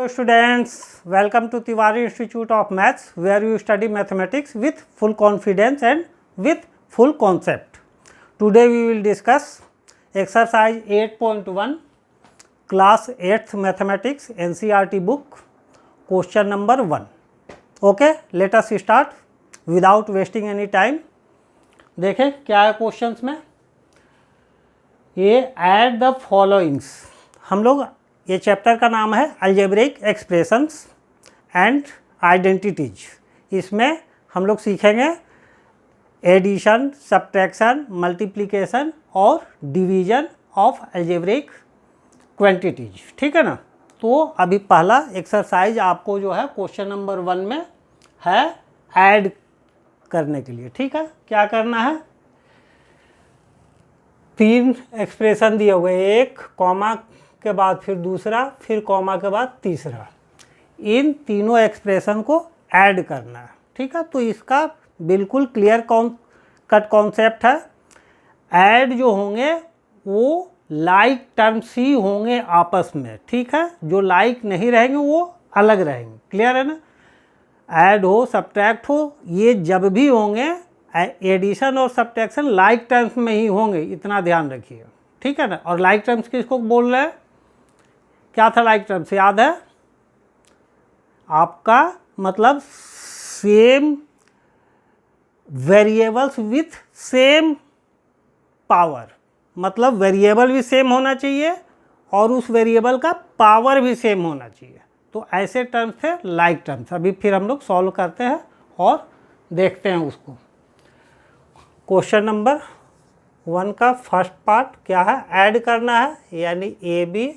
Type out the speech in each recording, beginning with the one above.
Hello students, welcome to Tiwari Institute of Maths where you study mathematics with full confidence and with full concept. Today we will discuss exercise 8.1 class 8th mathematics NCERT book question number 1. Okay, let us start without wasting any time. देखें क्या है questions में, ये add the followings. हम लोग ये chapter का नाम है अलजेब्रिक एक्सप्रेशंस एंड आइडेंटिटीज। इसमें हम लोग सीखेंगे एडिशन, सब्ट्रैक्शन, मल्टीप्लिकेशन और डिवीजन ऑफ अलजेब्रिक क्वांटिटीज। ठीक है ना। तो अभी पहला एक्सरसाइज आपको जो है क्वेश्चन नंबर 1 में है ऐड करने के लिए। ठीक है, क्या करना है, 3 एक्सप्रेशन दिए हुए, एक कॉमा के बाद फिर दूसरा, फिर कॉमा के बाद तीसरा। इन तीनों एक्सप्रेशन को ऐड करना है। ठीक है, तो इसका बिल्कुल क्लियर कट कॉन्सेप्ट है। ऐड जो होंगे वो लाइक टर्म्स ही होंगे आपस में। ठीक है, जो लाइक नहीं रहेंगे वो अलग रहेंगे। क्लियर है ना। ऐड हो, सब्ट्रैक्ट हो, ये जब भी होंगे एडिशन और सब्ट्रैक्शन लाइक टर्म्स में ही होंगे, इतना ध्यान रखिए। ठीक है ना। और लाइक टर्म्स किसको बोल रहे हैं, क्या था लाइक टर्म्स, याद है आपका, मतलब same variables with same power, मतलब वेरिएबल भी सेम होना चाहिए और उस वेरिएबल का पावर भी सेम होना चाहिए। तो ऐसे टर्म्स थे लाइक टर्म्स। अभी फिर हम लोग सॉल्व करते हैं और देखते हैं उसको। क्वेश्चन नंबर 1 का फर्स्ट पार्ट क्या है, ऐड करना है, यानी A B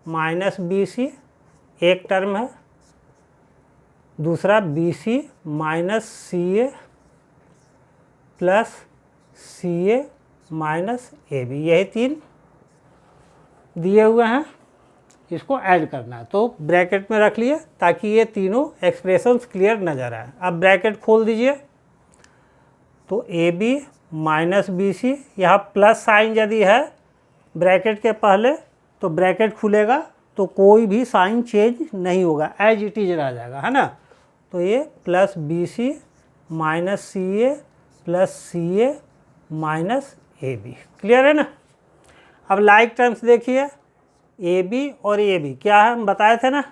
minus B C एक टर्म है, दूसरा B C minus C A plus C A minus A B, यही 3 दिए हुए हैं, इसको ऐड करना है। तो ब्रैकेट में रख लिए ताकि ये तीनों एक्सप्रेशंस क्लियर नज़र आए। अब ब्रैकेट खोल दीजिए, तो A B minus B C, यहाँ प्लस साइन यदि है ब्रैकेट के पहले तो ब्रैकेट खुलेगा तो कोई भी साइन चेंज नहीं होगा, एज इट इज रह जाएगा, है ना। तो ये plus B C minus C A plus C A minus A B, clear है ना। अब लाइक टर्म्स देखिए, ए बी और ए बी क्या है, हम बताए थे ना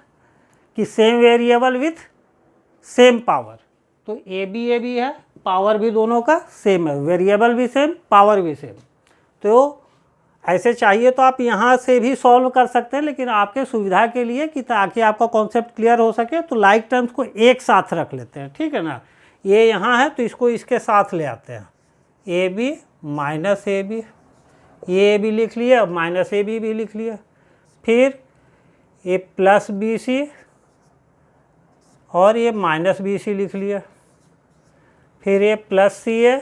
कि same variable with same power. तो ए बी है, पावर भी दोनों का सेम है, वेरिएबल भी सेम, पावर भी सेम। तो ऐसे चाहिए तो आप यहाँ से भी सॉल्व कर सकते हैं, लेकिन आपके सुविधा के लिए कि ताकि आपका कॉन्सेप्ट क्लियर हो सके तो लाइक टर्म्स को एक साथ रख लेते हैं। ठीक है ना। ये यहाँ है तो इसको इसके साथ ले आते हैं, A B minus A B, ये भी लिख लिया, माइनस ए बी भी लिख लिया, फिर ये प्लस बी सी और ये माइनस बी सी लिख लिया, फिर ये plus C A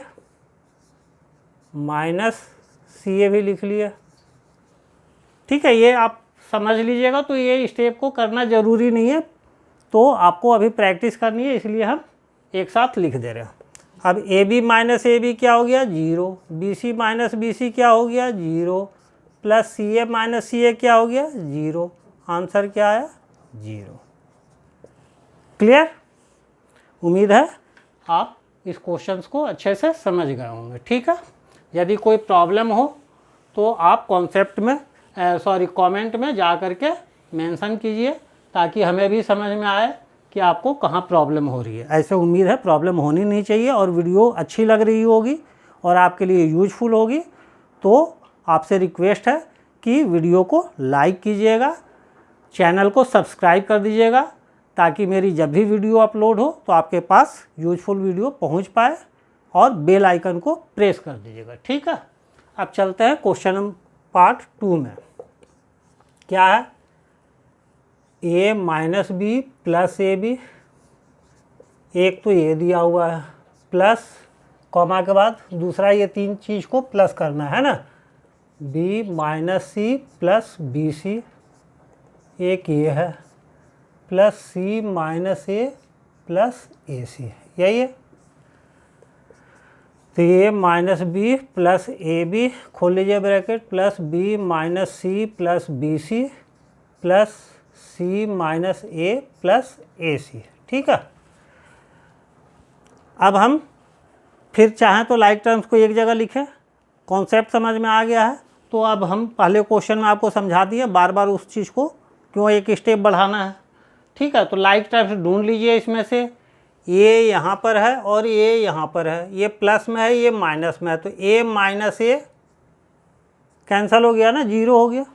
minus C ए भी लिख लिया। ठीक है, ये आप समझ लीजिएगा। तो ये स्टेप को करना ज़रूरी नहीं है, तो आपको अभी प्रैक्टिस करनी है, इसलिए हम एक साथ लिख दे रहे हैं। अब A B minus A B क्या हो गया, 0, B C minus B C क्या हो गया, 0, plus C A minus C ए क्या हो गया, 0। आंसर क्या है, 0। क्लियर। उम्मीद है आप इस क्वेश्चंस को अच्छे से समझ गए होंगे। ठीक है, यदि कोई प्रॉब्लम हो तो आप कॉन्सेप्ट में कमेंट में जा करके मेंशन कीजिए, ताकि हमें भी समझ में आए कि आपको कहाँ प्रॉब्लम हो रही है। ऐसे उम्मीद है प्रॉब्लम होनी नहीं चाहिए और वीडियो अच्छी लग रही होगी और आपके लिए यूजफुल होगी। तो आपसे रिक्वेस्ट है कि वीडियो को लाइक कीजिएगा, चैनल को सब्सक्राइब कर दीजिएगा, ताकि मेरी जब भी वीडियो अपलोड हो तो आपके पास यूजफुल वीडियो पहुंच पाए, और बेल आइकन को प्रेस कर दीजिएगा। ठीक है, अब चलते हैं क्वेश्चन पार्ट 2 में। क्या है, A minus B plus A B, एक तो ये दिया हुआ है, प्लस कॉमा के बाद दूसरा, ये 3 चीज़ को प्लस करना है ना, B minus C plus B C, एक ये है, plus C minus A plus A C, यही है। तो ये minus B plus A B, खोल लीजिए bracket, plus B minus C plus B C plus C minus A plus A C. ठीक है, अब हम फिर चाहें तो लाइक टर्म्स को एक जगह लिखें, कॉन्सेप्ट समझ में आ गया है। तो अब हम पहले क्वेश्चन में आपको समझा दिए, बार बार उस चीज़ को क्यों एक स्टेप बढ़ाना है। ठीक है, तो लाइक टर्म्स ढूंढ लीजिए। इसमें से ये यहाँ पर है और ये यहाँ पर है, ये प्लस में है, ये माइनस में है, तो ए माइनस ए कैंसिल हो गया ना, जीरो हो गया,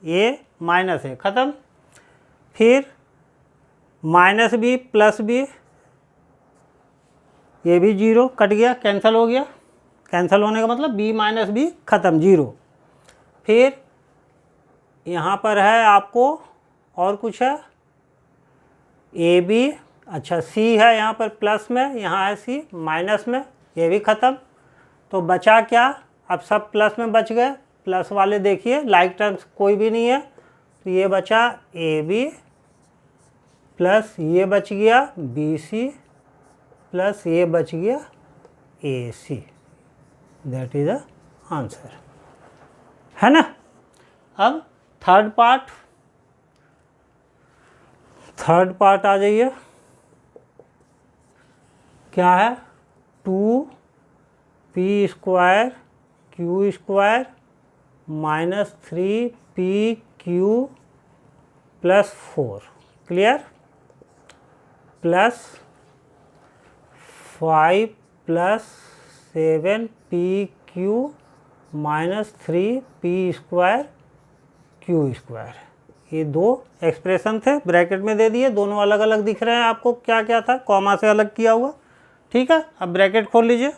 ए माइनस ए ख़त्म। फिर माइनस बी प्लस बी, ये भी जीरो कट गया, कैंसिल हो गया। कैंसिल होने का मतलब बी माइनस बी ख़त्म, जीरो। फिर यहाँ पर है आपको और कुछ है, ए बी, अच्छा सी है यहाँ पर प्लस में, यहाँ है सी माइनस में, ये भी ख़त्म। तो बचा क्या, अब सब प्लस में बच गए, प्लस वाले देखिए लाइक टर्म्स कोई भी नहीं है, तो ये बचा ए बी प्लस ये बच गया बी सी प्लस ये बच गया ए सी। दैट इज द आंसर, है ना। अब थर्ड पार्ट आ जाइए, क्या है, 2p² q² minus 3pq plus 4, clear, plus 5 plus 7pq minus 3p² q²। ये दो एक्सप्रेशन थे, ब्रैकेट में दे दिए, दोनों अलग अलग दिख रहे हैं आपको, क्या क्या था, कॉमा से अलग किया हुआ। ठीक है, अब ब्रैकेट खोल लीजिए,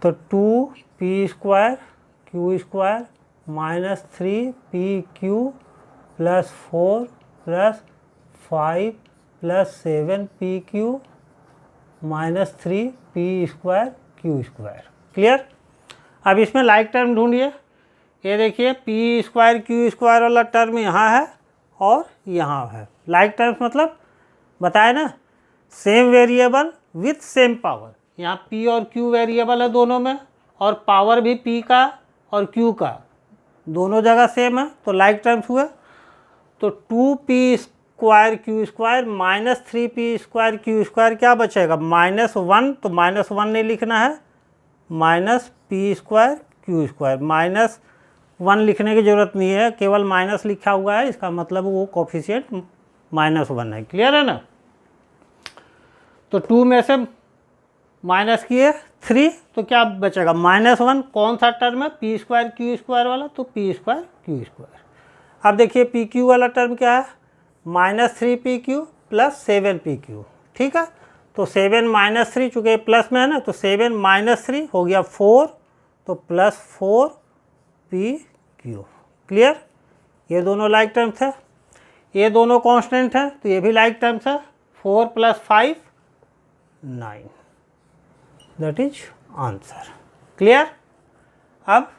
तो 2p² q² minus 3pq plus 4 plus 5 plus 7pq minus 3p² q², clear. अब इसमें लाइक टर्म ढूंढिए। ये देखिए p² q² वाला टर्म यहाँ है और यहाँ है। लाइक टर्म्स मतलब बताए ना, same variable with same power. यहाँ p और q वेरिएबल है दोनों में, और पावर भी p का और q का दोनों जगह सेम है, तो लाइक टर्म्स हुए। तो 2p² q² minus 3p² q² क्या बचेगा, -1, तो -1 नहीं लिखना है, माइनस p² q²। -1 लिखने की ज़रूरत नहीं है, केवल माइनस लिखा हुआ है, इसका मतलब वो कोफिशिएंट -1 है, क्लियर है ना। तो 2 में से माइनस किए 3, तो क्या बचेगा, -1। कौन सा टर्म है, p² q² वाला, तो p² q²। अब देखिए pq वाला टर्म क्या है, -3pq प्लस 7pq। ठीक है, तो 7 माइनस 3, चूँकि प्लस में है ना, तो 7 माइनस 3 हो गया 4, तो प्लस 4pq, क्लियर। ये दोनों लाइक टर्म्स है, ये दोनों कांस्टेंट है, तो ये भी लाइक टर्म्स है। 4 plus 5 9, that is answer, clear. अब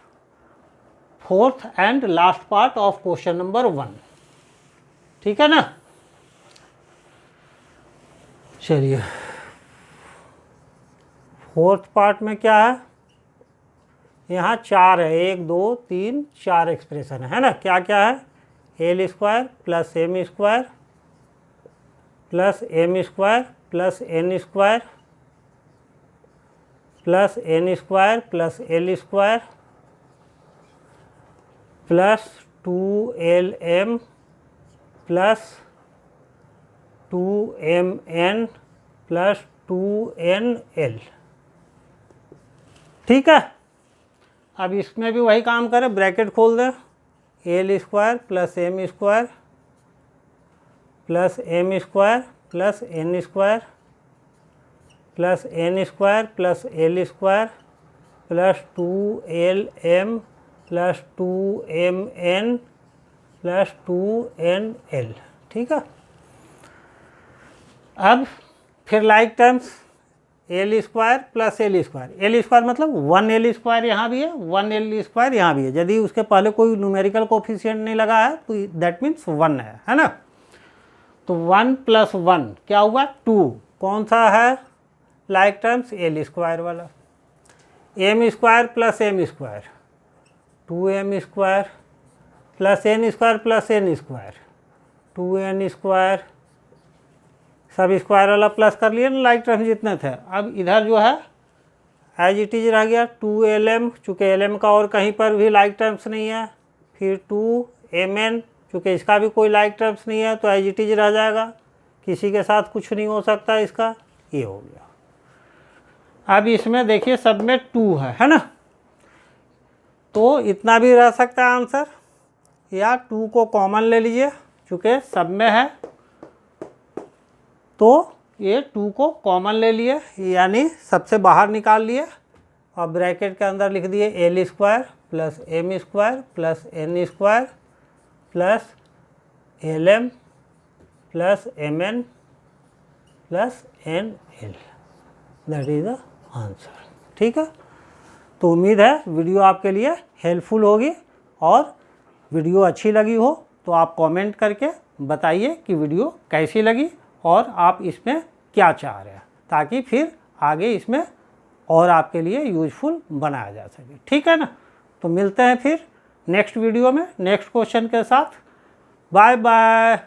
fourth and last part of question number 1, ठीक है ना। चलिए फोर्थ पार्ट में क्या है, यहाँ 4 है, 1 2 3 4 एक्सप्रेशन है ना। क्या क्या है, l² plus m² plus m² plus n² plus n² plus l² plus 2lm plus 2mn plus 2nl, ठीक है। अब इसमें भी वही काम करें, ब्रैकेट खोल दें, l² plus m² plus m² plus n² plus n² plus l² plus 2lm plus 2mn plus 2nl, ठीक है। अब फिर like terms, l² plus l² मतलब 1l² यहाँ भी है, 1l² यहाँ भी है। यदि उसके पहले कोई न्यूमेरिकल कोफिशिएंट नहीं लगा है तो दैट मीन्स 1 है ना। तो 1 प्लस 1 क्या हुआ, 2। कौन सा है लाइक टर्म्स, l² वाला। m² plus m², 2m square plus n square plus n square, 2n square, सब स्क्वायर वाला प्लस कर लिए ना लाइक टर्म जितने थे। अब इधर जो है एज इट इज रह गया 2lm, चूँकि lm का और कहीं पर भी लाइक टर्म्स नहीं है, फिर 2mn, चूँकि इसका भी कोई लाइक टर्म्स नहीं है तो एज इट इज रह जाएगा, किसी के साथ कुछ नहीं हो सकता इसका, ये हो गया। अब इसमें देखिए सब में 2 है ना, तो इतना भी रह सकता है आंसर, या 2 को कॉमन ले लीजिए चूँकि सब में है, तो ये 2 को कॉमन ले लिए यानी सबसे बाहर निकाल लिए और ब्रैकेट के अंदर लिख दिए L square plus M square plus N square plus L M plus M N plus N L, that is the answer. ठीक है, तो उम्मीद है वीडियो आपके लिए हेल्पफुल होगी, और वीडियो अच्छी लगी हो तो आप कमेंट करके बताइए कि वीडियो कैसी लगी और आप इसमें क्या चाह रहे हैं, ताकि फिर आगे इसमें और आपके लिए यूजफुल बनाया जा सके। ठीक है ना, तो मिलते हैं फिर नेक्स्ट वीडियो में नेक्स्ट क्वेश्चन के साथ। Bye bye.